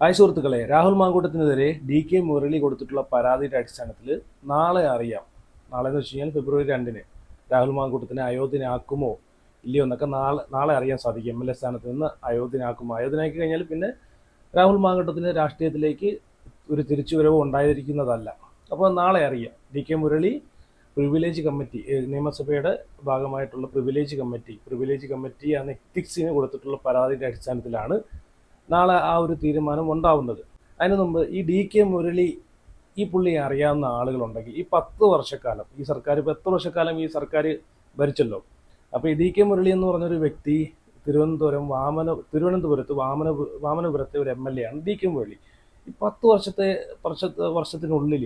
Hi സുഹൃത്തുക്കളെ, Rahul മാങ്കൂട്ടത്തിനെതിരെ DK. Murali കൊടുത്തിട്ടുള്ള പരാതിയുടെ അടിസ്ഥാനത്തിൽ നാളെ അറിയാം. നാളെ എന്ന് വെച്ച് കഴിഞ്ഞാൽ ഫെബ്രുവരി 2 രാഹുൽ മാങ്കൂട്ടത്തിനെ അയോഗ്യനാക്കുമോ ഇല്ലയോ എന്നൊക്കെ നാളെ അറിയാൻ സാധിക്കും. എം.എൽ.എ സ്ഥാനത്ത് നിന്ന് അയോഗ്യനാക്കുമോ, അയോഗ്യനാക്കി കഴിഞ്ഞാൽ പിന്നെ രാഹുൽ മാങ്കൂട്ടത്തിന് രാഷ്ട്രീയത്തിലേക്ക് ഒരു തിരിച്ചുവരവ് ഉണ്ടായിരിക്കുന്നതല്ല. അപ്പോൾ നാളെ അറിയാം. ഡി.കെ. മുരളി പ്രിവിലേജ് കമ്മിറ്റി, നിയമസഭയുടെ ഭാഗമായിട്ടുള്ള പ്രിവിലേജ് കമ്മിറ്റി ആണ് എത്തിക്സിന് കൊടുത്തിട്ടുള്ള പരാതിയുടെ അടിസ്ഥാനത്തിലാണ് നാളെ ആ ഒരു തീരുമാനം ഉണ്ടാവുന്നത്. അതിനു മുമ്പ് ഈ ഡി.കെ. മുരളി ഈ പുള്ളിയെ അറിയാവുന്ന ആളുകളുണ്ടെങ്കിൽ ഈ 10 വർഷക്കാലം ഈ സർക്കാർ, 10 വർഷക്കാലം ഈ സർക്കാർ ഭരിച്ചല്ലോ. അപ്പോൾ ഈ ഡി.കെ. മുരളി എന്ന് പറഞ്ഞൊരു വ്യക്തി തിരുവനന്തപുരത്ത് വാമനപുരത്തെ ഒരു എം.എൽ.എ ആണ് ഡി.കെ. മുരളി. ഈ 10 വർഷത്തിനുള്ളിൽ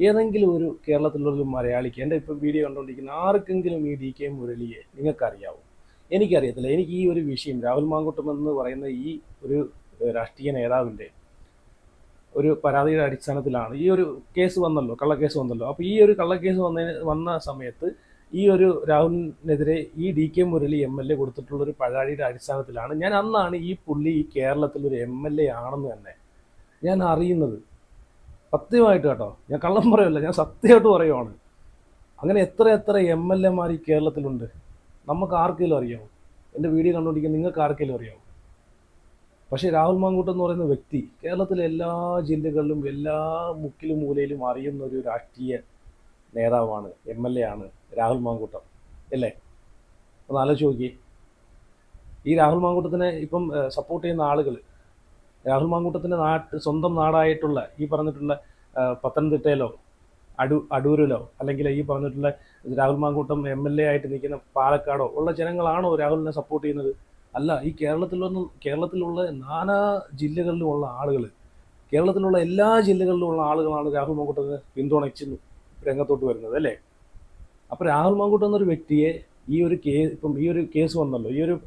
ഏതെങ്കിലും ഒരു കേരളത്തിലുള്ളൊരു മലയാളിക്ക്, എൻ്റെ ഇപ്പം വീഡിയോ കണ്ടുകൊണ്ടിരിക്കുന്ന ആർക്കെങ്കിലും ഈ ഡി.കെ. മുരളിയെ നിങ്ങൾക്കറിയാവോ? എനിക്കറിയത്തില്ല. എനിക്ക് ഈ ഒരു വിഷയം, രാഹുൽ മാങ്കൂട്ടം എന്ന് പറയുന്ന ഈ ഒരു രാഷ്ട്രീയ നേതാവിൻ്റെ ഒരു പരാതിയുടെ അടിസ്ഥാനത്തിലാണ് ഈ ഒരു കേസ് വന്നല്ലോ, കള്ളക്കേസ് വന്നല്ലോ. അപ്പോൾ ഈ ഒരു കള്ളക്കേസ് വന്ന സമയത്ത് ഈ ഒരു രാഹുലിനെതിരെ ഈ ഡി.കെ. മുരളി എം.എൽ.എ കൊടുത്തിട്ടുള്ളൊരു പരാതിയുടെ അടിസ്ഥാനത്തിലാണ് അന്നാണ് ഈ പുള്ളി ഈ കേരളത്തിലൊരു എം.എൽ.എ ആണെന്ന് തന്നെ ഞാൻ അറിയുന്നത്. സത്യമായിട്ട് കേട്ടോ, ഞാൻ കള്ളം പറയുമല്ല, ഞാൻ സത്യമായിട്ട് പറയുവാണ്. അങ്ങനെ എത്ര എം.എൽ.എമാർ ഈ കേരളത്തിലുണ്ട്, നമുക്ക് ആർക്കെങ്കിലും അറിയാമോ? എൻ്റെ വീഡിയോ കണ്ടുകൊണ്ടിരിക്കുന്ന നിങ്ങൾക്ക് ആർക്കെങ്കിലും അറിയാമോ? പക്ഷേ രാഹുൽ മാങ്കൂട്ടം എന്ന് പറയുന്ന വ്യക്തി കേരളത്തിലെ എല്ലാ ജില്ലകളിലും എല്ലാ മുക്കിലും മൂലയിലും അറിയുന്ന ഒരു രാഷ്ട്രീയ നേതാവാണ്, എം.എൽ.എ ആണ് രാഹുൽ മാങ്കൂട്ടം, അല്ലേ? ഒന്ന് ആലോചിച്ച് നോക്കിയേ. ഈ രാഹുൽ മാങ്കൂട്ടത്തിനെ ഇപ്പം സപ്പോർട്ട് ചെയ്യുന്ന ആളുകൾ, രാഹുൽ മാങ്കൂട്ടത്തിൻ്റെ സ്വന്തം നാടായിട്ടുള്ള ഈ പറഞ്ഞിട്ടുള്ള പത്തനംതിട്ടയിലോ അടൂരിലോ അല്ലെങ്കിൽ ഈ പറഞ്ഞിട്ടുള്ള രാഹുൽ മാങ്കൂട്ടം എം.എൽ.എ ആയിട്ട് നിൽക്കുന്ന പാലക്കാടോ ഉള്ള ജനങ്ങളാണോ രാഹുലിനെ സപ്പോർട്ട് ചെയ്യുന്നത്? അല്ല. ഈ കേരളത്തിലുള്ള നാനാ ജില്ലകളിലുമുള്ള ആളുകൾ, കേരളത്തിലുള്ള എല്ലാ ജില്ലകളിലുമുള്ള ആളുകളാണ് രാഹുൽ മാങ്കൂട്ടത്തിന് പിന്തുണച്ച് രംഗത്തോട്ട് വരുന്നത്, അല്ലേ? അപ്പോൾ രാഹുൽ മാങ്കൂട്ടം എന്നൊരു വ്യക്തിയെ ഈ ഒരു കേസ് വന്നല്ലോ, ഈ ഒരു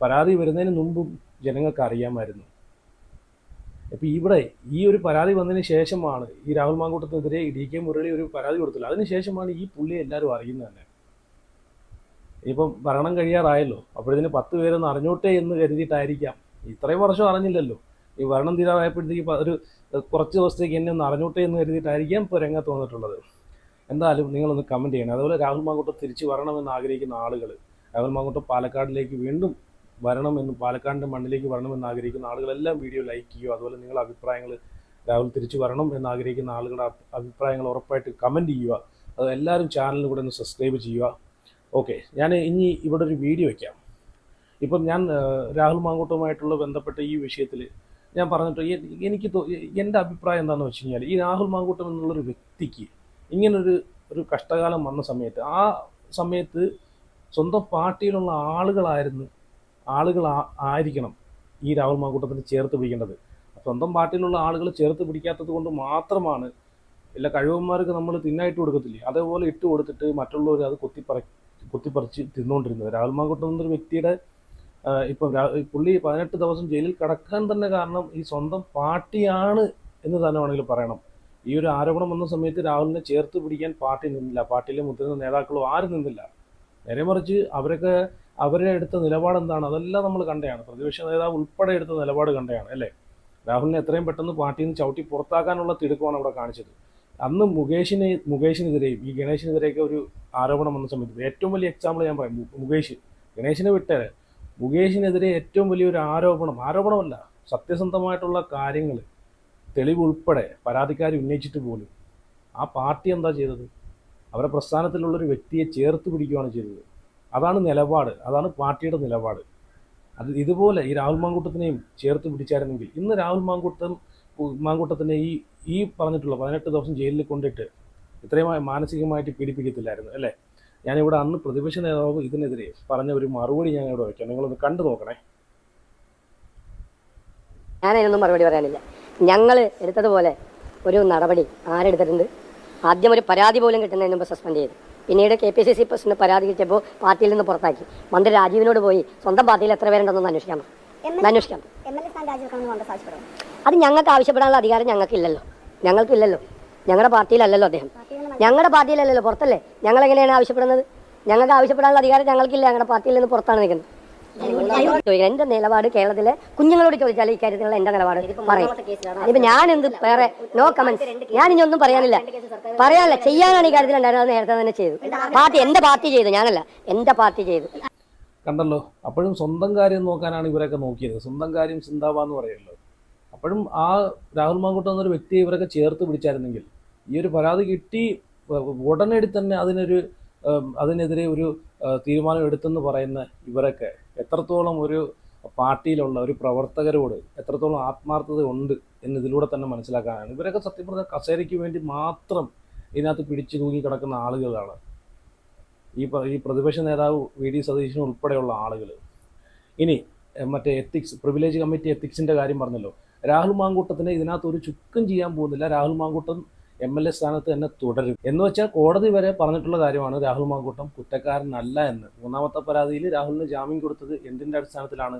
പരാതി വരുന്നതിന് മുമ്പും ജനങ്ങൾക്ക് അറിയാമായിരുന്നു. അപ്പോൾ ഇവിടെ ഈ ഒരു പരാതി വന്നതിന് ശേഷമാണ് ഈ രാഹുൽ മാങ്കൂട്ടത്തിനെതിരെ ഡി.കെ. മുരളി ഒരു പരാതി കൊടുത്തില്ല. അതിനുശേഷമാണ് ഈ പുള്ളിയെ എല്ലാവരും അറിയുന്നത് തന്നെ. ഇപ്പം ഭരണം കഴിയാറായല്ലോ, അപ്പോഴതിന് 10 പേരൊന്ന് അറിഞ്ഞോട്ടെ എന്ന് കരുതിയിട്ടായിരിക്കാം. ഇത്രയും വർഷം അറിഞ്ഞില്ലല്ലോ, ഈ ഭരണം തീരാറായപ്പോഴത്തേക്ക് ഒരു കുറച്ച് ദിവസത്തേക്ക് എന്നെ ഒന്ന് അറിഞ്ഞോട്ടെ എന്ന് കരുതിയിട്ടായിരിക്കാം ഇപ്പോൾ രംഗത്ത് വന്നിട്ടുള്ളത്. എന്തായാലും നിങ്ങളൊന്ന് കമൻറ്റ് ചെയ്യണം. അതുപോലെ രാഹുൽ മാങ്കൂട്ടം തിരിച്ച് വരണമെന്ന് ആഗ്രഹിക്കുന്ന ആളുകൾ, രാഹുൽ മാങ്കൂട്ടം പാലക്കാടിലേക്ക് വീണ്ടും വരണമെന്നും പാലക്കാടിൻ്റെ മണ്ണിലേക്ക് വരണമെന്ന് ആഗ്രഹിക്കുന്ന ആളുകളെല്ലാം വീഡിയോ ലൈക്ക് ചെയ്യുക. അതുപോലെ നിങ്ങളുടെ അഭിപ്രായങ്ങൾ, രാഹുൽ തിരിച്ചു വരണം എന്നാഗ്രഹിക്കുന്ന ആളുകളുടെ അഭിപ്രായങ്ങൾ ഉറപ്പായിട്ട് കമൻറ്റ് ചെയ്യുക. അത് എല്ലാവരും ചാനലിന് കൂടെ ഒന്ന് സബ്സ്ക്രൈബ് ചെയ്യുക. ഓക്കെ, ഞാൻ ഇനി ഇവിടെ ഒരു വീഡിയോ വയ്ക്കാം. ഇപ്പം ഞാൻ രാഹുൽ മാങ്കൂട്ടവുമായിട്ടുള്ള ബന്ധപ്പെട്ട ഈ വിഷയത്തിൽ ഞാൻ പറഞ്ഞിട്ട് എൻ്റെ അഭിപ്രായം എന്താണെന്ന് വെച്ച് കഴിഞ്ഞാൽ, ഈ രാഹുൽ മാങ്കൂട്ടം എന്നുള്ളൊരു വ്യക്തിക്ക് ഇങ്ങനൊരു കഷ്ടകാലം വന്ന സമയത്ത്, ആ സമയത്ത് സ്വന്തം പാർട്ടിയിലുള്ള ആളുകളായിരിക്കണം ഈ രാഹുൽ മാങ്കൂട്ടത്തിന് ചേർത്ത് പിടിക്കേണ്ടത്. സ്വന്തം പാർട്ടിയിലുള്ള ആളുകൾ ചേർത്ത് പിടിക്കാത്തത് കൊണ്ട് മാത്രമാണ് എല്ലാ കഴിവന്മാർക്ക് നമ്മൾ തിന്നായിട്ട് കൊടുക്കത്തില്ലേ, അതേപോലെ ഇട്ട് കൊടുത്തിട്ട് മറ്റുള്ളവർ അത് കുത്തിപ്പറിച്ച് തിന്നുകൊണ്ടിരുന്നത്. രാഹുൽ മാങ്കൂട്ടം എന്നൊരു വ്യക്തിയുടെ ഇപ്പം പുള്ളി 18 ദിവസം ജയിലിൽ കിടക്കാൻ തന്നെ കാരണം ഈ സ്വന്തം പാർട്ടിയാണ് എന്ന് തന്നെ വേണമെങ്കിൽ പറയണം. ഈ ഒരു ആരോപണം വന്ന സമയത്ത് രാഹുലിനെ ചേർത്ത് പിടിക്കാൻ പാർട്ടി നിന്നില്ല, പാർട്ടിയിലെ മുതിർന്ന നേതാക്കളോ ആരും നിന്നില്ല. നേരെ മറിച്ച് അവരെ എടുത്ത നിലപാട് എന്താണ്, അതെല്ലാം നമ്മൾ കണ്ടതാണ്. പ്രതിപക്ഷ നേതാവ് ഉൾപ്പെടെ എടുത്ത നിലപാട് കണ്ടതാണ്, അല്ലേ? രാഹുലിനെ എത്രയും പെട്ടെന്ന് പാർട്ടിയിൽ നിന്ന് ചവിട്ടി പുറത്താക്കാനുള്ള തിടുക്കമാണ് അവിടെ കാണിച്ചത്. അന്ന് മുകേഷിനെതിരെയും ഈ ഗണേശിനെതിരെയൊക്കെ ഒരു ആരോപണം വന്ന സമയത്ത് ഏറ്റവും വലിയ എക്സാമ്പിൾ ഞാൻ പറയും. ഗണേശിനെ വിട്ടേ, മുകേഷിനെതിരെ ഏറ്റവും വലിയൊരു ആരോപണമല്ല, സത്യസന്ധമായിട്ടുള്ള കാര്യങ്ങൾ, തെളിവ് ഉൾപ്പെടെ പരാതിക്കാർ ഉന്നയിച്ചിട്ട് പോലും ആ പാർട്ടി എന്താ ചെയ്തത്? അവരുടെ പ്രസ്ഥാനത്തിലുള്ളൊരു വ്യക്തിയെ ചേർത്ത് പിടിക്കുകയാണ് ചെയ്തത്. അതാണ് നിലപാട്, അതാണ് പാർട്ടിയുടെ നിലപാട്. ഇതുപോലെ ഈ രാഹുൽ മാങ്കൂട്ടത്തിനെയും ചേർത്ത് പിടിച്ചായിരുന്നെങ്കിൽ ഇന്ന് രാഹുൽ മാങ്കൂട്ടത്തിനെ ഈ പറഞ്ഞിട്ടുള്ള 18 ദിവസം ജയിലിൽ കൊണ്ടിട്ട് ഇത്രയും മാനസികമായിട്ട് പീഡിപ്പിക്കത്തില്ലായിരുന്നു, അല്ലേ? ഞാനിവിടെ അന്ന് പ്രതിപക്ഷ നേതാവ് ഇതിനെതിരെ പറഞ്ഞ ഒരു മറുപടി ഞാൻ ഇവിടെ വയ്ക്കാം, നിങ്ങളൊന്ന് കണ്ടു നോക്കണേ. ഞാനതിനൊന്നും മറുപടി പറയാനില്ല. ഞങ്ങൾ എടുത്തതുപോലെ ഒരു നടപടി ആരെടുത്തിട്ടുണ്ട്? ആദ്യം ഒരു പരാതി പോലും കിട്ടുന്നതിന് മുമ്പ് സസ്പെൻഡ് ചെയ്തു. പിന്നീട് KPCC പ്രസിഡന്റ് പരാതി കിട്ടിയപ്പോൾ പാർട്ടിയിൽ നിന്ന് പുറത്താക്കി. മന്ത്രി രാജീവിനോട് പോയി സ്വന്തം പാർട്ടിയിൽ എത്ര പേരുണ്ടെന്നൊന്ന് അന്വേഷിക്കാം. അത് ഞങ്ങൾക്ക് ആവശ്യപ്പെടാനുള്ള അധികാരം ഞങ്ങൾക്കില്ലല്ലോ. ഞങ്ങളുടെ പാർട്ടിയിലല്ലല്ലോ അദ്ദേഹം, ഞങ്ങളുടെ പാർട്ടിയിലല്ലല്ലോ, പുറത്തല്ലേ. ഞങ്ങൾ എങ്ങനെയാണ് ആവശ്യപ്പെടുന്നത്? ഞങ്ങൾക്ക് ആവശ്യപ്പെടാനുള്ള അധികാരം ഞങ്ങൾക്കില്ല, ഞങ്ങളുടെ പാർട്ടിയിൽ നിന്ന് പുറത്താണ് നിൽക്കുന്നത്. എന്റെ നിലപാട് കേരളത്തിലെ കുഞ്ഞുങ്ങളോട് ചോദിച്ചാൽ ഇക്കാര്യത്തിലുള്ള എന്റെ നിലപാട് പറയും. അതിപ്പോ ഞാൻ എന്ത് വേറെ നോ കമന്റ്സ്, ഞാൻ ഇനി ഒന്നും പറയാനില്ല. ചെയ്യാനാണ് ഈ കാര്യത്തിൽ ഉണ്ടായിരുന്നത്, നേരത്തെ തന്നെ ചെയ്തു. എന്റെ പാർട്ടി ചെയ്തു, ഞാനല്ല, എന്റെ പാർട്ടി ചെയ്തു. കണ്ടല്ലോ, അപ്പോഴും സ്വന്തം കാര്യം നോക്കാനാണ് ഇവരൊക്കെ നോക്കിയത്. സ്വന്തം കാര്യം ചിന്താവാന്ന് പറയുമല്ലോ. അപ്പോഴും ആ രാഹുൽ മാങ്കൂട്ടം എന്നൊരു വ്യക്തിയെ ഇവരൊക്കെ ചേർത്ത് പിടിച്ചായിരുന്നെങ്കിൽ ഈ ഒരു പരാതി കിട്ടി ഉടനടി തന്നെ അതിനെതിരെ ഒരു തീരുമാനം എടുത്തെന്ന് പറയുന്ന ഇവരൊക്കെ എത്രത്തോളം ഒരു പാർട്ടിയിലുള്ള ഒരു പ്രവർത്തകരോട് എത്രത്തോളം ആത്മാർത്ഥത ഉണ്ട് എന്ന് ഇതിലൂടെ തന്നെ മനസ്സിലാക്കാനാണ്. ഇവരൊക്കെ സത്യം പറഞ്ഞ കസേരയ്ക്ക് വേണ്ടി മാത്രം ഇതിനകത്ത് പിടിച്ചു തൂങ്ങി കിടക്കുന്ന ആളുകളാണ് ഈ പ്രതിപക്ഷ നേതാവ് വി.ഡി. സതീശൻ ഉൾപ്പെടെയുള്ള ആളുകൾ. ഇനി മറ്റേ പ്രിവിലേജ് കമ്മിറ്റി എത്തിക്സിൻ്റെ കാര്യം പറഞ്ഞല്ലോ. രാഹുൽ മാങ്കൂട്ടത്തിന് ഇതിനകത്ത് ഒരു ചുക്കും ചെയ്യാൻ പോകുന്നില്ല. രാഹുൽ മാങ്കൂട്ടം MLA സ്ഥാനത്ത് തന്നെ തുടരും എന്ന് വെച്ചാൽ കോടതി വരെ പറഞ്ഞിട്ടുള്ള കാര്യമാണ് രാഹുൽ മാങ്കൂട്ടം കുറ്റക്കാരനല്ല എന്ന്. മൂന്നാമത്തെ പരാതിയിൽ രാഹുലിന് ജാമ്യം കൊടുത്തത് എന്തിൻ്റെ അടിസ്ഥാനത്തിലാണ്?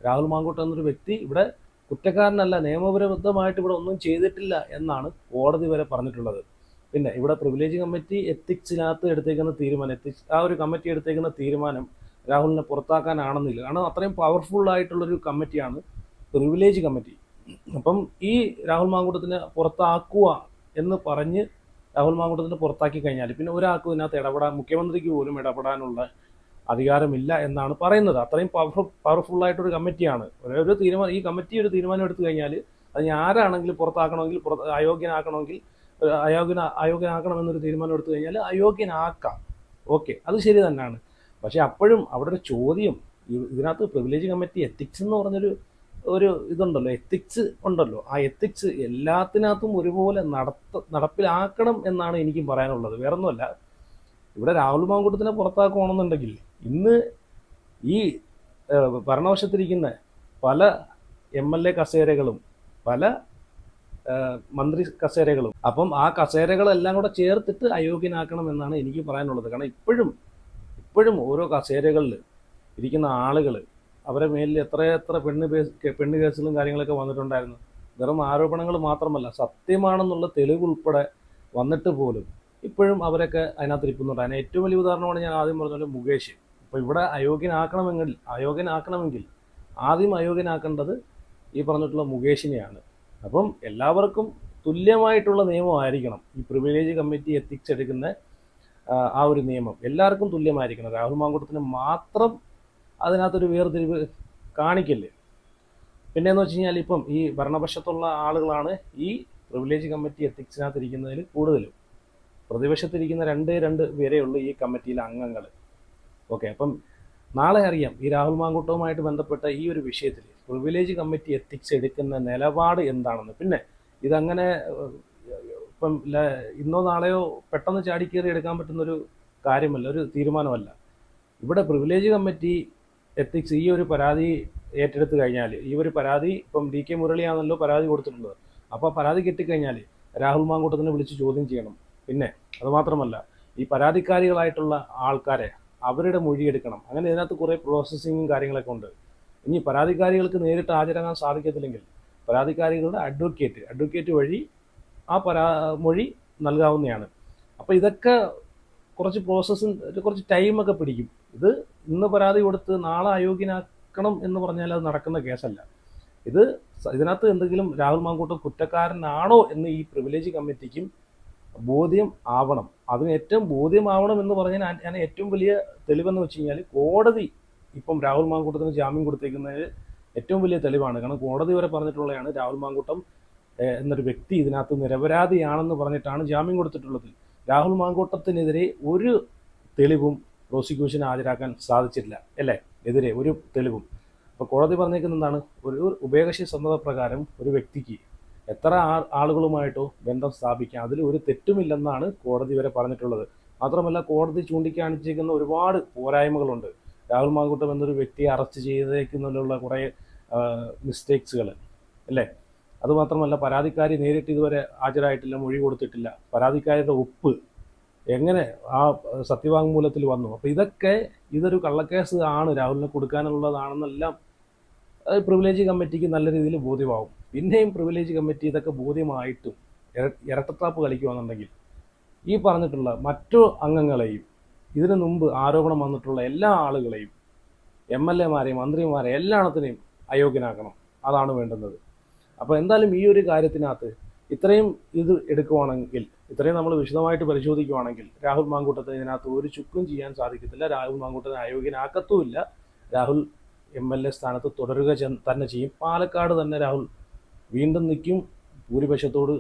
രാഹുൽ മാങ്കൂട്ടം എന്നൊരു വ്യക്തി ഇവിടെ കുറ്റക്കാരനല്ല, നിയമപരബദ്ധമായിട്ട് ഇവിടെ ഒന്നും ചെയ്തിട്ടില്ല എന്നാണ് കോടതി വരെ പറഞ്ഞിട്ടുള്ളത്. പിന്നെ ഇവിടെ പ്രിവിലേജ് കമ്മിറ്റി എത്തിക്സിനകത്ത് എടുത്തേക്കുന്ന തീരുമാനം, ആ ഒരു കമ്മിറ്റി എടുത്തേക്കുന്ന തീരുമാനം രാഹുലിനെ പുറത്താക്കാനാണെന്നില്ല. കാരണം അത്രയും പവർഫുൾ ആയിട്ടുള്ളൊരു കമ്മിറ്റിയാണ് പ്രിവിലേജ് കമ്മിറ്റി. അപ്പം ഈ രാഹുൽ മാങ്കൂട്ടത്തിനെ പുറത്താക്കുക എന്ന് പറഞ്ഞ് രാഹുൽ മാങ്കൂട്ടത്തിനെ പുറത്താക്കി കഴിഞ്ഞാൽ പിന്നെ ഒരാൾക്കും ഇതിനകത്ത് മുഖ്യമന്ത്രിക്ക് പോലും ഇടപെടാനുള്ള അധികാരമില്ല എന്നാണ് പറയുന്നത്. അത്രയും പവർഫുള്ളായിട്ടൊരു കമ്മിറ്റിയാണ്. ഈ കമ്മിറ്റി ഒരു തീരുമാനം എടുത്തു കഴിഞ്ഞാൽ അത് ആരാണെങ്കിലും പുറത്താക്കണമെങ്കിൽ അയോഗ്യനാക്കണമെങ്കിൽ അയോഗ്യനാക്കണമെന്നൊരു തീരുമാനം എടുത്തു കഴിഞ്ഞാൽ അയോഗ്യനാക്കാം. ഓക്കെ, അത് ശരി തന്നെയാണ്. പക്ഷെ അപ്പോഴും അവിടെ ഒരു ചോദ്യം, ഇതിനകത്ത് പ്രിവിലേജ് കമ്മിറ്റി എത്തിക്സ് എന്ന് പറഞ്ഞൊരു ഇതുണ്ടല്ലോ, എത്തിക്സ് ഉണ്ടല്ലോ. ആ എത്തിക്സ് എല്ലാത്തിനകത്തും ഒരുപോലെ നടപ്പിലാക്കണം എന്നാണ് എനിക്കും പറയാനുള്ളത്. വേറൊന്നുമല്ല, ഇവിടെ രാഹുൽ മാങ്കൂട്ടത്തിനെ പുറത്താക്കണമെന്നുണ്ടെങ്കിൽ ഇന്ന് ഈ ഭരണവശത്തിരിക്കുന്ന പല MLA കസേരകളും പല മന്ത്രി കസേരകളും, അപ്പം ആ കസേരകളെല്ലാം കൂടെ ചേർത്തിട്ട് അയോഗ്യനാക്കണം എന്നാണ് എനിക്ക് പറയാനുള്ളത്. കാരണം ഇപ്പോഴും ഓരോ കസേരകളിൽ ഇരിക്കുന്ന ആളുകൾ അവരെ മേലിൽ എത്രയെത്ര പെണ്ണ് കേസുകളും കാര്യങ്ങളൊക്കെ വന്നിട്ടുണ്ടായിരുന്നു. വെറും ആരോപണങ്ങൾ മാത്രമല്ല, സത്യമാണെന്നുള്ള തെളിവ് ഉൾപ്പെടെ വന്നിട്ട് പോലും ഇപ്പോഴും അവരൊക്കെ അതിനകത്ത് ഇരിക്കുന്നുണ്ട്. അതിന് ഏറ്റവും വലിയ ഉദാഹരണമാണ് ഞാൻ ആദ്യം പറഞ്ഞ മുകേഷ്. അപ്പോൾ ഇവിടെ അയോഗ്യനാക്കണമെങ്കിൽ ആദ്യം അയോഗ്യനാക്കേണ്ടത് ഈ പറഞ്ഞിട്ടുള്ള മുകേഷിനെയാണ്. അപ്പം എല്ലാവർക്കും തുല്യമായിട്ടുള്ള നിയമമായിരിക്കണം ഈ പ്രിവിലേജ് കമ്മിറ്റി എത്തിക്സ് എടുക്കുന്ന ആ ഒരു നിയമം. എല്ലാവർക്കും തുല്യമായിരിക്കണം. രാഹുൽ മാങ്കൂട്ടത്തിന് മാത്രം അതിനകത്തൊരു വേർതിരിവ് കാണിക്കില്ലേ. പിന്നെയെന്ന് വെച്ച് കഴിഞ്ഞാൽ ഇപ്പം ഈ ഭരണപക്ഷത്തുള്ള ആളുകളാണ് ഈ പ്രിവിലേജ് കമ്മിറ്റി എത്തിക്സിനകത്ത് ഇരിക്കുന്നതിൽ കൂടുതലും. പ്രതിപക്ഷത്തിരിക്കുന്ന രണ്ട് പേരെയുള്ളൂ ഈ കമ്മിറ്റിയിലെ അംഗങ്ങൾ. ഓക്കെ, അപ്പം നാളെ അറിയാം ഈ രാഹുൽ മാങ്കൂട്ടവുമായിട്ട് ബന്ധപ്പെട്ട ഈ ഒരു വിഷയത്തിൽ പ്രിവിലേജ് കമ്മിറ്റി എത്തിക്സ് എടുക്കുന്ന നിലപാട് എന്താണെന്ന്. പിന്നെ ഇതങ്ങനെ ഇപ്പം ഇന്നോ നാളെയോ പെട്ടെന്ന് ചാടിക്കേറി എടുക്കാൻ പറ്റുന്നൊരു കാര്യമല്ല, ഒരു തീരുമാനമല്ല. ഇവിടെ പ്രിവിലേജ് കമ്മിറ്റി എത്തിക്സ് ഈ ഒരു പരാതി ഏറ്റെടുത്ത് കഴിഞ്ഞാൽ, ഈ ഒരു പരാതി ഇപ്പം DK മുരളിയാണല്ലോ പരാതി കൊടുത്തിട്ടുള്ളത്. അപ്പോൾ പരാതി കിട്ടിക്കഴിഞ്ഞാൽ രാഹുൽ മാങ്കൂട്ടത്തിനെ വിളിച്ച് ചോദ്യം ചെയ്യണം. പിന്നെ അതുമാത്രമല്ല, ഈ പരാതിക്കാരികളായിട്ടുള്ള ആൾക്കാരെ അവരുടെ മൊഴിയെടുക്കണം. അങ്ങനെ ഇതിനകത്ത് കുറേ പ്രോസസ്സിങ്ങും കാര്യങ്ങളൊക്കെ ഉണ്ട്. ഇനി പരാതിക്കാരികൾക്ക് നേരിട്ട് ഹാജരാകാൻ സാധിക്കത്തില്ലെങ്കിൽ പരാതിക്കാരികളുടെ അഡ്വക്കേറ്റ് വഴി ആ മൊഴി നൽകാവുന്നതാണ്. അപ്പോൾ ഇതൊക്കെ കുറച്ച് കുറച്ച് ടൈമൊക്കെ പിടിക്കും. ഇത് ഇന്ന് പരാതി കൊടുത്ത് നാളെ അയോഗ്യനാക്കണം എന്ന് പറഞ്ഞാൽ അത് നടക്കുന്ന കേസല്ല. ഇതിനകത്ത് എന്തെങ്കിലും രാഹുൽ മാങ്കൂട്ടം കുറ്റക്കാരനാണോ എന്ന് ഈ പ്രിവിലേജ് കമ്മിറ്റിക്കും ബോധ്യം ആവണം. അതിന് ഏറ്റവും ബോധ്യമാവണം എന്ന് പറഞ്ഞാൽ ഞാൻ ഏറ്റവും വലിയ തെളിവെന്ന് വെച്ച് കഴിഞ്ഞാൽ കോടതി ഇപ്പം രാഹുൽ മാങ്കൂട്ടത്തിന് ജാമ്യം കൊടുത്തേക്കുന്നതിൽ ഏറ്റവും വലിയ തെളിവാണ്. കാരണം കോടതി വരെ പറഞ്ഞിട്ടുള്ളതാണ് രാഹുൽ മാങ്കൂട്ടം എന്നൊരു വ്യക്തി ഇതിനകത്ത് നിരപരാധിയാണെന്ന് പറഞ്ഞിട്ടാണ് ജാമ്യം കൊടുത്തിട്ടുള്ളത്. രാഹുൽ മാങ്കൂട്ടത്തിനെതിരെ ഒരു തെളിവും പ്രോസിക്യൂഷന് ഹാജരാക്കാൻ സാധിച്ചിട്ടില്ല അല്ലേ, എതിരെ ഒരു തെളിവും. അപ്പോൾ കോടതി പറഞ്ഞേക്കുന്ന എന്താണ്, ഒരു ഉഭയകക്ഷി സമ്മതപ്രകാരം ഒരു വ്യക്തിക്ക് എത്ര ആളുകളുമായിട്ടോ ബന്ധം സ്ഥാപിക്കാം, അതിൽ ഒരു തെറ്റുമില്ലെന്നാണ് കോടതി വരെ പറഞ്ഞിട്ടുള്ളത്. മാത്രമല്ല കോടതി ചൂണ്ടിക്കാണിച്ചിരിക്കുന്ന ഒരുപാട് പോരായ്മകളുണ്ട്. രാഹുൽ മാങ്കൂട്ടം എന്നൊരു വ്യക്തിയെ അറസ്റ്റ് ചെയ്തേക്കുന്നതിലുള്ള കുറേ മിസ്റ്റേക്സുകൾ അല്ലേ. അതുമാത്രമല്ല പരാതിക്കാരി നേരിട്ട് ഇതുവരെ ഹാജരായിട്ടില്ല, മൊഴി കൊടുത്തിട്ടില്ല. പരാതിക്കാരിയുടെ ഒപ്പ് എങ്ങനെ ആ സത്യവാങ്മൂലത്തിൽ വന്നു. അപ്പോൾ ഇതൊരു കള്ളക്കേസ് ആണ്, രാഹുലിനെ കൊടുക്കാനുള്ളതാണെന്നെല്ലാം പ്രിവിലേജ് കമ്മിറ്റിക്ക് നല്ല രീതിയിൽ ബോധ്യമാവും. പിന്നെയും പ്രിവിലേജ് കമ്മിറ്റി ഇതൊക്കെ ബോധ്യമായിട്ടും ഇരട്ടത്താപ്പ് കളിക്കുകയാണെന്നുണ്ടെങ്കിൽ ഈ പറഞ്ഞിട്ടുള്ള മറ്റു അംഗങ്ങളെയും ഇതിനു മുമ്പ് ആരോപണം വന്നിട്ടുള്ള എല്ലാ ആളുകളെയും MLA-മാരെയും മന്ത്രിമാരെയും എല്ലാത്തിനെയും അയോഗ്യനാക്കണം. അതാണ് വേണ്ടുന്നത്. അപ്പോൾ എന്തായാലും ഈ ഒരു കാര്യത്തിനകത്ത് ഇത്രയും ഇത് എടുക്കുവാണെങ്കിൽ, ഇത്രയും നമ്മൾ വിശദമായിട്ട് പരിശോധിക്കുവാണെങ്കിൽ രാഹുൽ മാങ്കൂട്ടത്തിന് ഇതിനകത്ത് ഒരു ചുക്കും ചെയ്യാൻ സാധിക്കത്തില്ല. രാഹുൽ മാങ്കൂട്ടത്തിന് അയോഗ്യനാക്കത്തുമില്ല. രാഹുൽ MLA സ്ഥാനത്ത് തുടരുക തന്നെ ചെയ്യും. പാലക്കാട് തന്നെ രാഹുൽ വീണ്ടും നിൽക്കും, ഭൂരിപക്ഷത്തോട്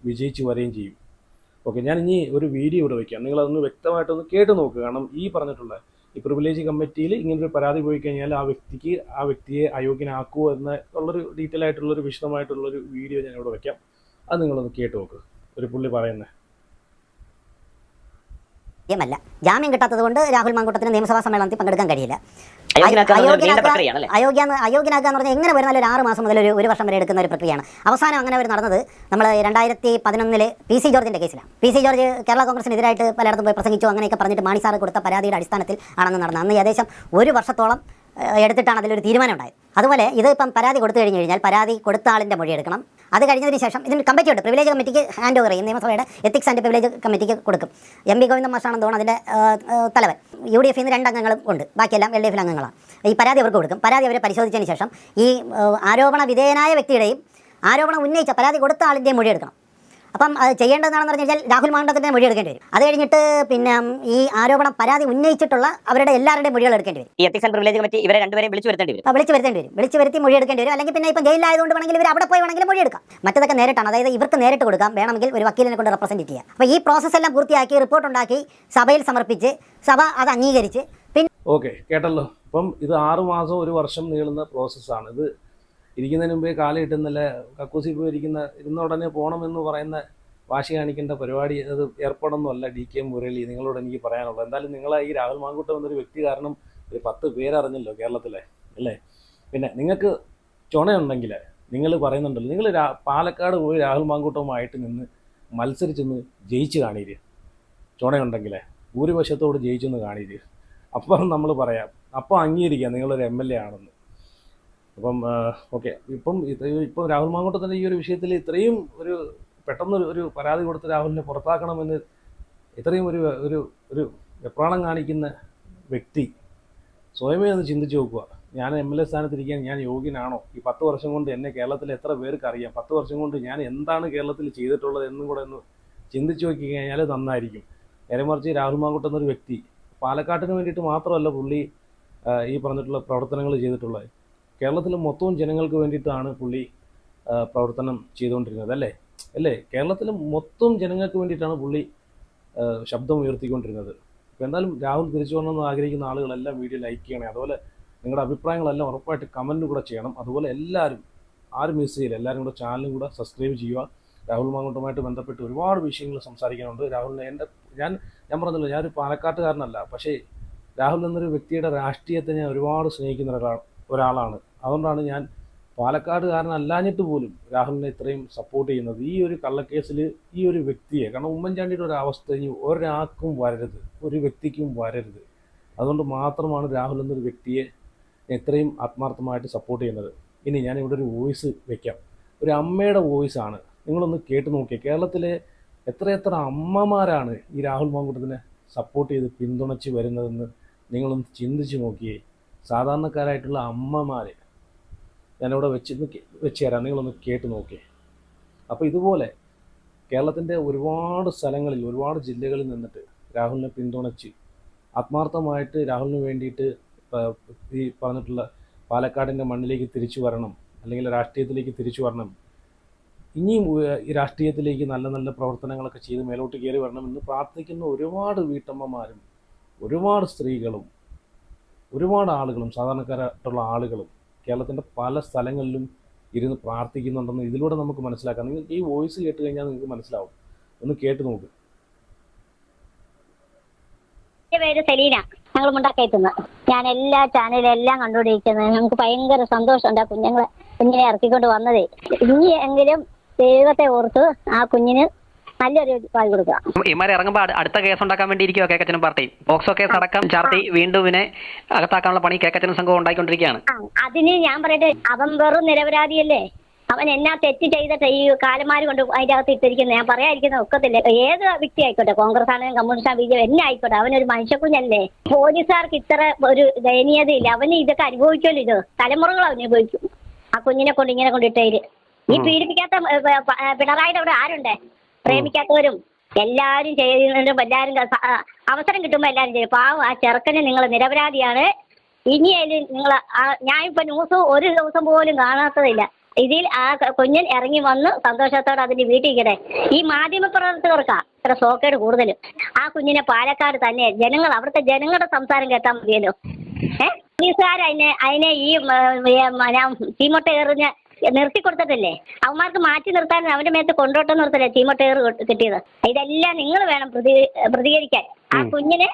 വിജയിച്ച് വരികയും ചെയ്യും. ഓക്കെ, ഞാൻ ഇനി ഒരു വീഡിയോ ഇവിടെ വയ്ക്കാം, നിങ്ങളതൊന്ന് വ്യക്തമായിട്ടൊന്ന് കേട്ട് നോക്കുക. കാരണം ഈ പറഞ്ഞിട്ടുള്ള ഈ പ്രിവിലേജ് കമ്മിറ്റിയിൽ ഇങ്ങനൊരു പരാതി പോയി കഴിഞ്ഞാൽ ആ വ്യക്തിയെ അയോഗ്യനാക്കുമോ ഉള്ളൊരു ഡീറ്റെയിൽ ആയിട്ടുള്ളൊരു വിശദമായിട്ടുള്ളൊരു വീഡിയോ ഞാൻ ഇവിടെ വയ്ക്കാം. അത് നിങ്ങളൊന്ന് കേട്ട് നോക്കുക. ഒരു പുള്ളി പറയുന്നത് ല്ല ജാമ്യം കിട്ടാത്തത് കൊണ്ട് രാഹുൽ മാങ്കൂട്ടത്തിന് നിയമസഭാ സമ്മേളനത്തിൽ പങ്കെടുക്കാൻ കഴിയില്ല. അയോഗ്യനാക്കുക എന്ന് പറഞ്ഞാൽ എങ്ങനെ വരുന്നാലും ഒരു 6 മാസം മുതൽ ഒരു വർഷം വരെ എടുക്കുന്ന ഒരു പ്രക്രിയയാണ്. അവസാനം അങ്ങനെ ഒരു നടന്നത് നമ്മൾ 2011 PC ജോർജിൻ്റെ കേസിലാണ്. PC ജോർജ് കേരള കോൺഗ്രസിനെതിരായിട്ട് പലയിടത്തും പോയി പ്രസംഗിച്ചു, അങ്ങനെയൊക്കെ പറഞ്ഞിട്ട് മാണി സാറ് കൊടുത്ത പരാതിയുടെ അടിസ്ഥാനത്തിൽ ആണെന്ന് നടന്നത്. അന്ന് ഏകദേശം 1 വർഷത്തോളം എടുത്തിട്ടാണ് അതിലൊരു തീരുമാനം ഉണ്ടായത്. അതുപോലെ ഇത് ഇപ്പം പരാതി കൊടുത്തു കഴിഞ്ഞ് കഴിഞ്ഞാൽ പരാതി കൊടുത്ത ആളിൻ്റെ മൊഴി എടുക്കണം. അത് കഴിഞ്ഞതിന് ശേഷം ഇതിന് കമ്മിറ്റിയുണ്ട്, പ്രിവിലേജ് കമ്മിറ്റിക്ക് ഹാൻഡ് ഓവർ ചെയ്യും. നിയമസഭയുടെ എത്തിക്സ് ആൻഡ് പ്രിവിലേജ് കമ്മിറ്റിക്ക് കൊടുക്കും. MP ഗോവിന്ദൻ മാഷാണെന്ന് തോന്നുന്നു അതിൻ്റെ തലവൻ. UDF ന്ന് 2 അംഗങ്ങളും ഉണ്ട്, ബാക്കിയെല്ലാം LDF അംഗങ്ങളാണ്. ഈ പരാതി അവർക്ക് കൊടുക്കും. പരാതി അവരെ പരിശോധിച്ചതിന് ശേഷം ഈ ആരോപണ വിധേയനായ വ്യക്തിയുടെയും ആരോപണം ഉന്നയിച്ച പരാതി കൊടുത്ത ആളിൻ്റെയും മൊഴി എടുക്കണം. അപ്പം അത് ചെയ്യേണ്ടതെന്നാണെന്ന് പറഞ്ഞു കഴിഞ്ഞാൽ രാഹുൽ മാങ്കൂട്ടത്തിൻ്റെ മൊഴി എടുക്കേണ്ടി വരും. അത് കഴിഞ്ഞിട്ട് പിന്നെ ഈ ആരോപണം പരാതി ഉന്നയിച്ചിട്ടുള്ള അവരുടെ എല്ലാവരുടെയും മൊഴികൾ എടുക്കേണ്ടി വരും. ഈ എത്തിക്സ് ആൻഡ് പ്രിവിലേജ് കമ്മിറ്റി ഇവരെ രണ്ടുപേരെയും വിളിച്ചു വരുത്തേണ്ടി വരും. വിളിച്ചു വരുത്തി മൊഴി എടുക്കേണ്ടി വരും. അല്ലെങ്കിൽ പിന്നെ ഇപ്പം ജയിലിലായതുകൊണ്ട് വേണമെങ്കിൽ ഇവർ അവിടെ പോയി വേണമെങ്കിൽ മൊഴി എടുക്കാം. മറ്റതൊക്കെ നേരിട്ടാണ്, അതായത് ഇവർക്ക് നേരിട്ട് കൊടുക്കാം, വേണമെങ്കിൽ ഒരു വക്കീലിനെ കൊണ്ട് റെപ്രസെൻറ്റ് ചെയ്യാം. അപ്പോൾ ഈ പ്രോസസ്സ് എല്ലാം പൂർത്തിയാക്കി റിപ്പോർട്ട് ഉണ്ടാക്കി സഭയിൽ സമർപ്പിച്ച് സഭ അത് അംഗീകരിച്ച് പിന്നെ ഓക്കെ കേട്ടല്ലോ. അപ്പം ഇത് 6 മാസം 1 വർഷം നീളുന്ന പ്രോസസ്സാണ്. ഇത് ഇരിക്കുന്നതിന് മുമ്പേ കാലം കിട്ടുന്നില്ല, കക്കൂസി പോയി ഇരുന്ന ഉടനെ പോകണമെന്ന് പറയുന്ന വാശി കാണിക്കേണ്ട പരിപാടി അത് ഏർപ്പെടുന്നല്ല DK മുരളി. നിങ്ങളോട് എനിക്ക് പറയാനുള്ളത് എന്തായാലും നിങ്ങളെ ഈ രാഹുൽ മാങ്കൂട്ടം എന്നൊരു വ്യക്തി കാരണം ഒരു 10 പേരറിഞ്ഞല്ലോ കേരളത്തിലെ, അല്ലേ? പിന്നെ നിങ്ങൾക്ക് ചുണയുണ്ടെങ്കിൽ നിങ്ങൾ പറയുന്നുണ്ടല്ലോ, നിങ്ങൾ പാലക്കാട് പോയി രാഹുൽ മാങ്കൂട്ടവുമായിട്ട് നിന്ന് മത്സരിച്ചൊന്ന് ജയിച്ച് കാണീര്. ചുണയുണ്ടെങ്കിൽ ഭൂരിപക്ഷത്തോട് ജയിച്ചൊന്ന് കാണീര്. അപ്പം നമ്മൾ പറയാം, അപ്പം അംഗീകരിക്കാം നിങ്ങളൊരു MLA ആണെന്ന്. അപ്പം ഓക്കെ, ഇപ്പം രാഹുൽ മാങ്കൂട്ടത്തിൻ്റെ ഈ ഒരു വിഷയത്തിൽ ഇത്രയും പെട്ടെന്ന് ഒരു പരാതി കൊടുത്ത് രാഹുലിനെ പുറത്താക്കണമെന്ന് ഇത്രയും ഒരു വെപ്രാളം കാണിക്കുന്ന വ്യക്തി സ്വയമേ ഒന്ന് ചിന്തിച്ച് നോക്കുക. ഞാൻ MLA സ്ഥാനത്തിരിക്കാൻ ഞാൻ യോഗ്യനാണോ? ഈ 10 വർഷം കൊണ്ട് എന്നെ കേരളത്തിൽ എത്ര പേർക്ക് അറിയാം? 10 വർഷം കൊണ്ട് ഞാൻ എന്താണ് കേരളത്തിൽ ചെയ്തിട്ടുള്ളത് എന്നും കൂടെ ഒന്ന് ചിന്തിച്ച് നോക്കി കഴിഞ്ഞാൽ നന്നായിരിക്കും. നേരെ മറിച്ച് രാഹുൽ മാങ്കൂട്ടം എന്നൊരു വ്യക്തി പാലക്കാട്ടിന് വേണ്ടിയിട്ട് മാത്രമല്ല പുള്ളി ഈ പറഞ്ഞിട്ടുള്ള പ്രവർത്തനങ്ങൾ ചെയ്തിട്ടുള്ളത്, കേരളത്തിലെ മൊത്തം ജനങ്ങൾക്ക് വേണ്ടിയിട്ടാണ് പുള്ളി പ്രവർത്തനം ചെയ്തുകൊണ്ടിരുന്നത്, അല്ലേ? കേരളത്തിലെ മൊത്തം ജനങ്ങൾക്ക് വേണ്ടിയിട്ടാണ് പുള്ളി ശബ്ദം ഉയർത്തിക്കൊണ്ടിരുന്നത്. അപ്പോൾ എന്തായാലും രാഹുൽ തിരിച്ചു വരണമെന്ന് ആഗ്രഹിക്കുന്ന ആളുകളെല്ലാം വീഡിയോ ലൈക്ക് ചെയ്യണേ. അതുപോലെ നിങ്ങളുടെ അഭിപ്രായങ്ങളെല്ലാം ഉറപ്പായിട്ട് കമൻറ്റ് കൂടെ ചെയ്യണം. അതുപോലെ എല്ലാവരും ആരും മിസ് ചെയ്യില്ല, എല്ലാവരും കൂടെ ചാനലും കൂടെ സബ്സ്ക്രൈബ് ചെയ്യുക. രാഹുൽ മാങ്കൂട്ടവുമായിട്ട് ബന്ധപ്പെട്ട് ഒരുപാട് വിഷയങ്ങൾ സംസാരിക്കാനുണ്ട്. രാഹുലിനെ ഞാൻ പറഞ്ഞല്ലോ, ഞാനൊരു പാലക്കാട്ടുകാരനല്ല, പക്ഷേ രാഹുൽ എന്നൊരു വ്യക്തിയുടെ രാഷ്ട്രീയത്തെ ഞാൻ ഒരുപാട് സ്നേഹിക്കുന്ന ഒരാളാണ്. അതുകൊണ്ടാണ് ഞാൻ പാലക്കാടുകാരനല്ലാഞ്ഞിട്ട് പോലും രാഹുലിനെ ഇത്രയും സപ്പോർട്ട് ചെയ്യുന്നത്. ഈ ഒരു കള്ളക്കേസിൽ ഈ ഒരു വ്യക്തിയെ, കാരണം ഉമ്മൻചാണ്ടിയുടെ ഒരു അവസ്ഥ ഇനി ഒരാൾക്കും വരരുത്, ഒരു വ്യക്തിക്കും വരരുത്. അതുകൊണ്ട് മാത്രമാണ് രാഹുൽ എന്നൊരു വ്യക്തിയെ ഇത്രയും ആത്മാർത്ഥമായിട്ട് സപ്പോർട്ട് ചെയ്യുന്നത്. ഇനി ഞാനിവിടെ ഒരു വോയിസ് വെക്കാം, ഒരു അമ്മയുടെ വോയിസാണ്, നിങ്ങളൊന്ന് കേട്ട് നോക്കിയേ. കേരളത്തിലെ എത്രയെത്ര അമ്മമാരാണ് ഈ രാഹുൽ മാങ്കൂട്ടത്തിനെ സപ്പോർട്ട് ചെയ്ത് പിന്തുണച്ച് വരുന്നതെന്ന് നിങ്ങളൊന്ന് ചിന്തിച്ച് നോക്കിയേ. സാധാരണക്കാരായിട്ടുള്ള അമ്മമാരെ ഞാനിവിടെ വെച്ച് തരാം, നിങ്ങളൊന്ന് കേട്ട് നോക്കിയേ. അപ്പോൾ ഇതുപോലെ കേരളത്തിൻ്റെ ഒരുപാട് സ്ഥലങ്ങളിൽ ഒരുപാട് ജില്ലകളിൽ നിന്നിട്ട് രാഹുലിനെ പിന്തുണച്ച് ആത്മാർത്ഥമായിട്ട് രാഹുലിന് വേണ്ടിയിട്ട് ഈ പറഞ്ഞിട്ടുള്ള പാലക്കാടിൻ്റെ മണ്ണിലേക്ക് തിരിച്ചു വരണം, അല്ലെങ്കിൽ രാഷ്ട്രീയത്തിലേക്ക് തിരിച്ചു വരണം, ഇനിയും ഈ രാഷ്ട്രീയത്തിലേക്ക് നല്ല നല്ല പ്രവർത്തനങ്ങളൊക്കെ ചെയ്ത് മേലോട്ട് കയറി വരണമെന്ന് പ്രാർത്ഥിക്കുന്ന ഒരുപാട് വീട്ടമ്മമാരും ഒരുപാട് സ്ത്രീകളും ഒരുപാട് ആളുകളും സാധാരണക്കാരായിട്ടുള്ള ആളുകളും കേരളത്തിൻ്റെ പല സ്ഥലങ്ങളിലും ഇരുന്ന് പ്രാർത്ഥിക്കുന്നുണ്ടെന്ന് ഇതിലൂടെ നമുക്ക് മനസ്സിലാക്കാം. നിങ്ങൾക്ക് ഈ വോയിസ് കേട്ട് കഴിഞ്ഞാൽ നിങ്ങൾക്ക് മനസ്സിലാവും. ഒന്ന് കേട്ട് നോക്ക്. പേര് സെലീന, ഞങ്ങൾ മുണ്ടാക്കയത്തുന്ന. ഞാൻ എല്ലാ ചാനലും എല്ലാം കണ്ടുകൊണ്ടിരിക്കുന്നത്. ഞങ്ങൾക്ക് ഭയങ്കര സന്തോഷമുണ്ട് ആ കുഞ്ഞിനെ ഇറക്കിക്കൊണ്ട് വന്നതേ. ഇനി എങ്കിലും ദൈവത്തെ ഓർത്ത് ആ കുഞ്ഞിന് നല്ലൊരു വായി കൊടുക്കുക. ഇമാരെ ഇറങ്ങുമ്പോൾ അടുത്ത കേസ് ഉണ്ടാക്കാൻ വേണ്ടി ഇരിക്കുവോ കേക്കച്ചനും പാർട്ടി? പോക്സോ കേസ് അടക്കം ചാർത്തി വീണ്ടും ഇവനെ അകത്താക്കാനുള്ള പണി കേക്കച്ചനും സംഘവും ഉണ്ടായിക്കൊണ്ടിരിക്കുകയാണ്. അതിന് ഞാൻ പറയട്ടെ, അവൻ വെറും നിരപരാധിയല്ലേ? അവൻ എന്നാ തെറ്റ് ചെയ്തിട്ട് ഈ കാലന്മാര് കൊണ്ട് അതിന്റെ അകത്ത് ഇട്ടിരിക്കുന്നത് ഞാൻ പറയാതിരിക്കുന്ന ഒക്കത്തില്ല. ഏത് വ്യക്തി ആയിക്കോട്ടെ, കോൺഗ്രസ് ആണെങ്കിലും കമ്മ്യൂണിസ്റ്റ് ആണെങ്കിലും ബി ജെ പി എന്നെ ആയിക്കോട്ടെ, അവനൊരു മനുഷ്യക്കുഞ്ഞല്ലേ. പോലീസുകാർക്ക് ഇത്ര ഒരു ദയനീയതയില്ല. അവന് ഇതൊക്കെ അനുഭവിക്കുമല്ലോ, ഇത് തലമുറകൾ അനുഭവിക്കും. ആ കുഞ്ഞിനെ കൊണ്ട് ഇങ്ങനെ കൊണ്ടിട്ടേര് ഈ പീഡിപ്പിക്കാത്ത പിണറായിയുടെ അവിടെ ആരുണ്ട്? പ്രേമിക്കാത്തവരും എല്ലാരും ചെയ്യുന്നതും എല്ലാരും അവസരം കിട്ടുമ്പോ എല്ലാരും ചെയ്യും. പാവം ആ ചെറുക്കന് നിങ്ങൾ നിരപരാധിയാണ്. ഇനിയായാലും നിങ്ങൾ ഞാനിപ്പോ ന്യൂസ് ഒരു ദിവസം പോലും കാണാത്തതില്ല. ഇതിൽ ആ കുഞ്ഞൻ ഇറങ്ങി വന്ന് സന്തോഷത്തോടെ അതിന്റെ വീട്ടിൽ ഈ മാധ്യമ പ്രവർത്തകർക്കാ ഇത്ര സോക്കേട് കൂടുതലും. ആ കുഞ്ഞിനെ പാലക്കാട് തന്നെ ജനങ്ങൾ, അവിടുത്തെ ജനങ്ങളുടെ സംസാരം കേട്ടാൽ മതിയല്ലോ. അതിനെ ഈ ചീമൊട്ട എറിഞ്ഞ് നിർത്തി കൊടുത്തിട്ടില്ലേ? അവന്മാർക്ക് മാറ്റി നിർത്താൻ അവന്റെ മേത്ത് കൊണ്ടോട്ടം നിർത്തല്ലേ ചീമൊട്ടേറ് കിട്ടിയത്. ഇതെല്ലാം നിങ്ങൾ വേണം പ്രതികരിക്കാൻ. ആ കുഞ്ഞിന്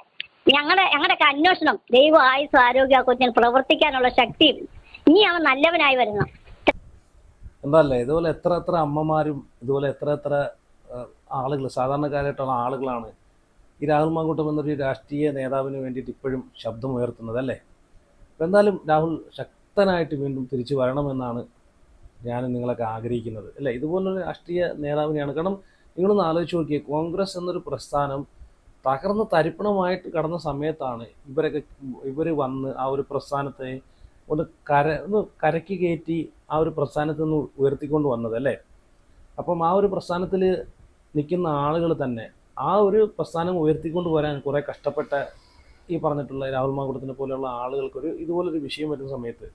ഞങ്ങളുടെയൊക്കെ അന്വേഷണം, ദൈവ ആയുസ് ആരോഗ്യ, ആ കുഞ്ഞിന് പ്രവർത്തിക്കാനുള്ള ശക്തിയും ഇനി അവൻ നല്ലവനായി വരുന്നു. എന്താല്ലേ ഇതുപോലെ എത്ര അമ്മമാരും ഇതുപോലെ എത്ര ആളുകൾ, സാധാരണക്കാരായിട്ടുള്ള ആളുകളാണ് ഈ രാഹുൽ മാങ്കൂട്ടം എന്നൊരു രാഷ്ട്രീയ നേതാവിന് വേണ്ടിയിട്ട് ഇപ്പോഴും ശബ്ദം ഉയർത്തുന്നത് അല്ലേ. അപ്പം എന്തായാലും രാഹുൽ ശക്തനായിട്ട് വീണ്ടും തിരിച്ചു വരണമെന്നാണ് ഞാൻ നിങ്ങളൊക്കെ ആഗ്രഹിക്കുന്നത് അല്ലേ. ഇതുപോലൊരു രാഷ്ട്രീയ നേതാവിനെയാണ്. കാരണം നിങ്ങളൊന്ന് ആലോചിച്ച് നോക്കിയേ, കോൺഗ്രസ് എന്നൊരു പ്രസ്ഥാനം തകർന്ന് തരിപ്പണമായിട്ട് കടന്ന സമയത്താണ് ഇവർ വന്ന് ആ ഒരു പ്രസ്ഥാനത്തെ ഒന്ന് കരയ്ക്ക് കയറ്റി ആ ഒരു പ്രസ്ഥാനത്തിൽ നിന്ന് ഉയർത്തിക്കൊണ്ട് വന്നത് അല്ലേ. അപ്പം ആ ഒരു പ്രസ്ഥാനത്തിൽ നിൽക്കുന്ന ആളുകൾ തന്നെ ആ ഒരു പ്രസ്ഥാനം ഉയർത്തിക്കൊണ്ട് വരാൻ കുറേ കഷ്ടപ്പെട്ട ഈ പറഞ്ഞിട്ടുള്ള രാഹുൽ മാങ്കൂട്ടത്തിനെ പോലെയുള്ള ആളുകൾക്കൊരു ഇതുപോലൊരു വിഷയം വരുന്ന സമയത്ത്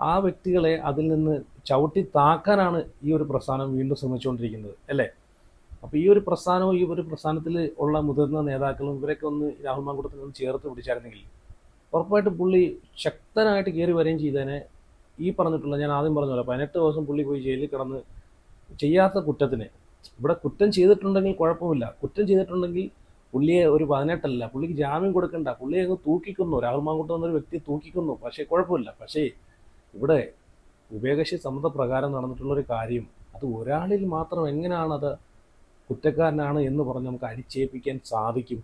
ആ വ്യക്തികളെ അതിൽ നിന്ന് ചവിട്ടി താക്കാനാണ് ഈ ഒരു പ്രസ്ഥാനം വീണ്ടും ശ്രമിച്ചുകൊണ്ടിരിക്കുന്നത് അല്ലേ. അപ്പോൾ ഈ ഒരു പ്രസ്ഥാനവും ഈ ഒരു പ്രസ്ഥാനത്തിൽ ഉള്ള മുതിർന്ന നേതാക്കളും ഇവരൊക്കെ ഒന്ന് രാഹുൽ മാങ്കൂട്ടത്തിൽ ഒന്ന് ചേർത്ത് പിടിച്ചായിരുന്നെങ്കിൽ ഉറപ്പായിട്ടും പുള്ളി ശക്തനായിട്ട് കയറി വരികയും ചെയ്തതിനെ ഈ പറഞ്ഞിട്ടുള്ള, ഞാൻ ആദ്യം പറഞ്ഞല്ലോ, 18 ദിവസം പുള്ളി പോയി ജയിലിൽ കിടന്ന് ചെയ്യാത്ത കുറ്റത്തിന്, ഇവിടെ കുറ്റം ചെയ്തിട്ടുണ്ടെങ്കിൽ കുഴപ്പമില്ല, കുറ്റം ചെയ്തിട്ടുണ്ടെങ്കിൽ പുള്ളിയെ ഒരു 18 അല്ല, പുള്ളിക്ക് ജാമ്യം കൊടുക്കണ്ട, പുള്ളിയെ അങ്ങ് തൂക്കിക്കുന്നു. രാഹുൽ മാങ്കൂട്ടം എന്നൊരു വ്യക്തിയെ തൂക്കിക്കുന്നു. പക്ഷേ കുഴപ്പമില്ല. പക്ഷേ ഇവിടെ ഉഭയകക്ഷി സമ്മതപ്രകാരം നടന്നിട്ടുള്ളൊരു കാര്യം, അത് ഒരാളിൽ മാത്രം എങ്ങനെയാണത് കുറ്റക്കാരനാണ് എന്ന് പറഞ്ഞ് നമുക്ക് അടിച്ചേൽപ്പിക്കാൻ സാധിക്കും?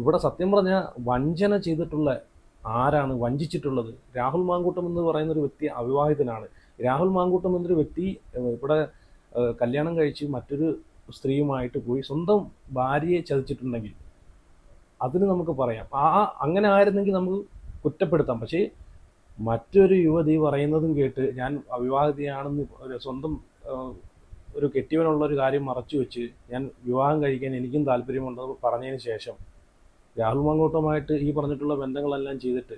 ഇവിടെ സത്യം പറഞ്ഞാൽ വഞ്ചന ചെയ്തിട്ടുള്ള ആരാണ് വഞ്ചിച്ചിട്ടുള്ളത്? രാഹുൽ മാങ്കൂട്ടം എന്ന് പറയുന്ന ഒരു വ്യക്തി അവിവാഹിതനാണ്. രാഹുൽ മാങ്കൂട്ടം എന്നൊരു വ്യക്തി ഇവിടെ കല്യാണം കഴിച്ച് മറ്റൊരു സ്ത്രീയുമായിട്ട് പോയി സ്വന്തം ഭാര്യയെ ചതിച്ചിട്ടുണ്ടെങ്കിൽ അതിന് നമുക്ക് പറയാം, അങ്ങനെ ആയിരുന്നെങ്കിൽ നമുക്ക് കുറ്റപ്പെടുത്താം. പക്ഷേ മറ്റൊരു യുവതി പറയുന്നതും കേട്ട് ഞാൻ അവിവാഹിതയാണെന്ന് ഒരു സ്വന്തം ഒരു കെട്ടിയവനുള്ളൊരു കാര്യം മറച്ചു വെച്ച് ഞാൻ വിവാഹം കഴിക്കാൻ എനിക്കും താല്പര്യമുണ്ടെന്ന് പറഞ്ഞതിന് ശേഷം രാഹുൽ മാങ്കൂട്ടമായിട്ട് ഈ പറഞ്ഞിട്ടുള്ള ബന്ധങ്ങളെല്ലാം ചെയ്തിട്ട്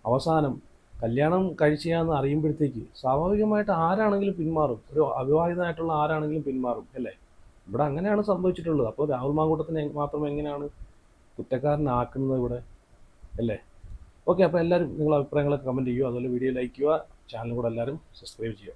അവസാനം കല്യാണം കഴിച്ചാന്ന് അറിയുമ്പോഴത്തേക്ക് സ്വാഭാവികമായിട്ട് ആരാണെങ്കിലും പിന്മാറും. ഒരു അവിവാഹിതനായിട്ടുള്ള ആരാണെങ്കിലും പിന്മാറും അല്ലേ. ഇവിടെ അങ്ങനെയാണ് സംഭവിച്ചിട്ടുള്ളത്. അപ്പോൾ രാഹുൽ മാങ്കൂട്ടത്തിനെ മാത്രം എങ്ങനെയാണ് കുറ്റക്കാരനാക്കുന്നത് ഇവിടെ അല്ലേ. ഓക്കെ, അപ്പോൾ എല്ലാവരും നിങ്ങളുടെ അഭിപ്രായങ്ങളൊക്കെ കമൻറ്റ് ചെയ്യുക, അതുപോലെ വീഡിയോ ലൈക്ക് ചെയ്യുക, ചാനൽ കൂടെ എല്ലാവരും സബ്സ്ക്രൈബ് ചെയ്യുക.